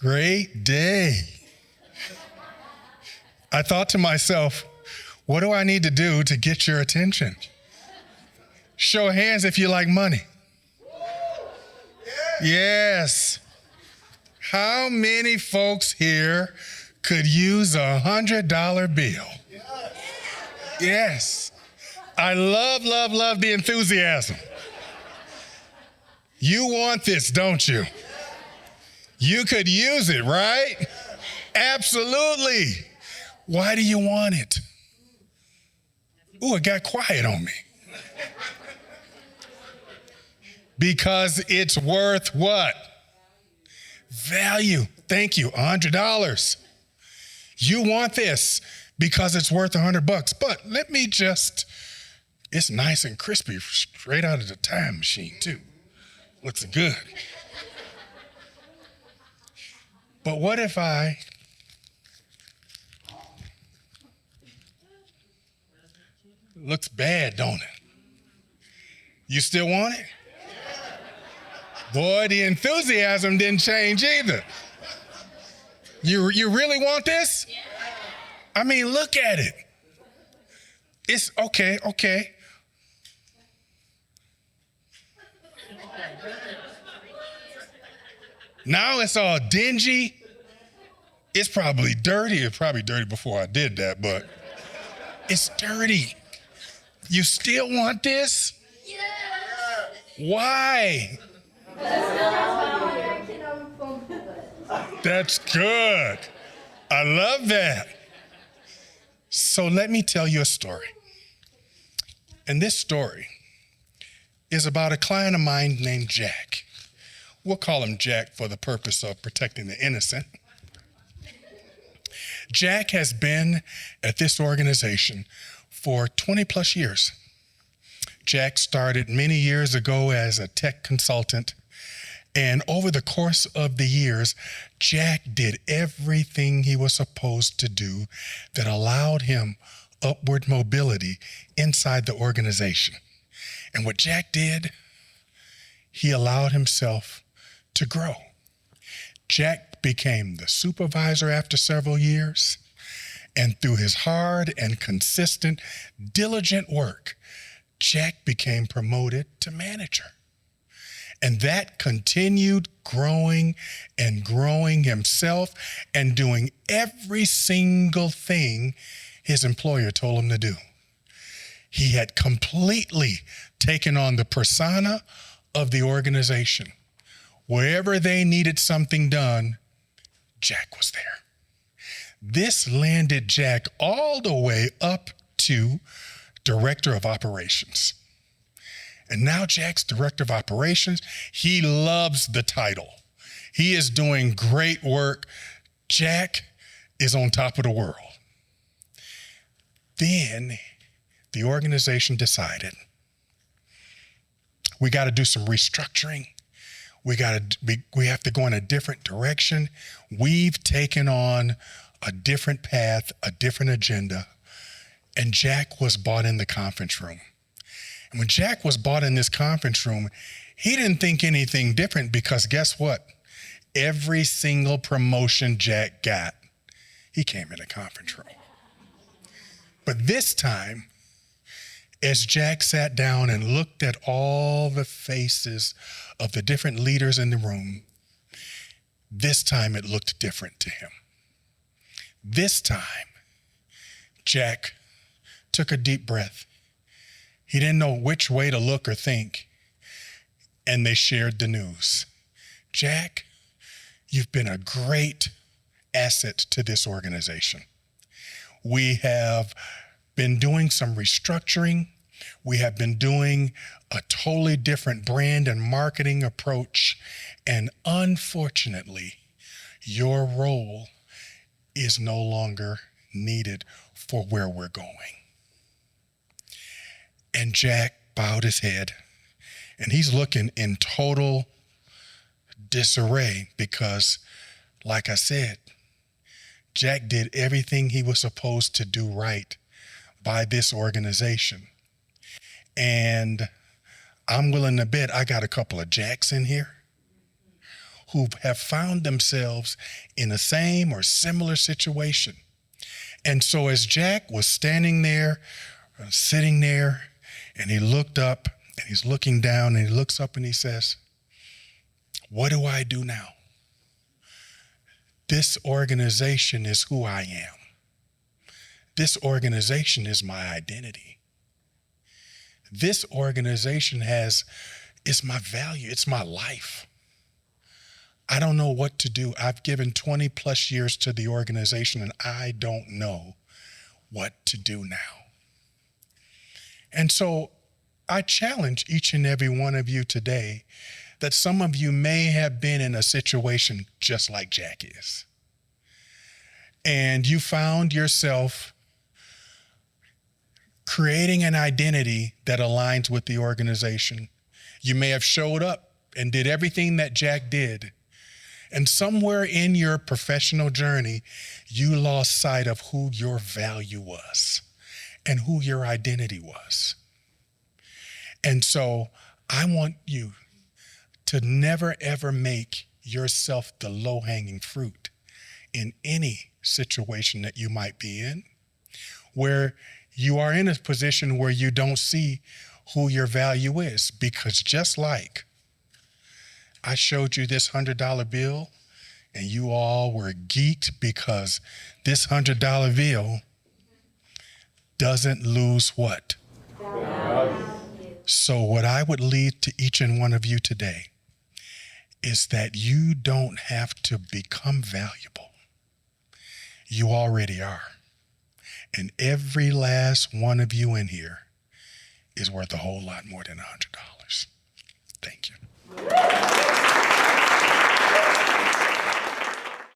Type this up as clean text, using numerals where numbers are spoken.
Great day. I thought to myself, what do I need to do to get your attention? Show of hands if you like money. Yes. How many folks here could use $100 bill? Yes. I love the enthusiasm. You want this, don't you? You could use it, right? Absolutely. Why do you want it? Ooh, it got quiet on me. Because it's worth what? Value. Thank you, $100. You want this because it's worth $100. But let me just, it's nice and crispy, straight out of the time machine too. Looks good. But what if looks bad, don't it? You still want it? Boy, the enthusiasm didn't change either. You really want this? I mean, look at it. It's okay. Now it's all dingy. It's probably dirty. It's probably dirty before I did that, but it's dirty. You still want this? Yeah. Why? That's good. I love that. So let me tell you a story. And this story is about a client of mine named Jack. We'll call him Jack for the purpose of protecting the innocent. Jack has been at this organization for 20 plus years. Jack started many years ago as a tech consultant, and over the course of the years, Jack did everything he was supposed to do that allowed him upward mobility inside the organization. And what Jack did, he allowed himself to grow. Jack became the supervisor after several years, and through his hard and consistent, diligent work, Jack became promoted to manager. And that continued growing and growing himself and doing every single thing his employer told him to do. He had completely taken on the persona of the organization. Wherever they needed something done, Jack was there. This landed Jack all the way up to Director of Operations. And now Jack's Director of Operations. He loves the title. He is doing great work. Jack is on top of the world. Then the organization decided we got to do some restructuring. We have to go in a different direction. We've taken on a different path, a different agenda. And Jack was brought in the conference room. And when Jack was brought in this conference room, he didn't think anything different because guess what? Every single promotion Jack got, he came in the conference room. But this time, as Jack sat down and looked at all the faces of the different leaders in the room, this time it looked different to him. This time, Jack took a deep breath. He didn't know which way to look or think, and they shared the news. Jack, you've been a great asset to this organization. We have been doing some restructuring. We have been doing a totally different brand and marketing approach. And unfortunately, your role is no longer needed for where we're going. And Jack bowed his head, and he's looking in total disarray because, like I said, Jack did everything he was supposed to do right by this organization. And I'm willing to bet I got a couple of Jacks in here who have found themselves in the same or similar situation. And so as Jack was standing there, sitting there, and he looked up, and he's looking down, and he looks up and he says, "What do I do now? This organization is who I am. This organization is my identity. This organization is my value. It's my life. I don't know what to do. I've given 20 plus years to the organization and I don't know what to do now." And so I challenge each and every one of you today that some of you may have been in a situation just like Jack is. And you found yourself creating an identity that aligns with the organization. You may have showed up and did everything that Jack did. And somewhere in your professional journey, you lost sight of who your value was and who your identity was. And so I want you to never, ever make yourself the low-hanging fruit in any situation that you might be in, where you are in a position where you don't see who your value is. Because just like I showed you this $100 bill and you all were geeked because this $100 bill doesn't lose what? Value. So what I would lead to each and one of you today is that you don't have to become valuable. You already are. And every last one of you in here is worth a whole lot more than $100. Thank you.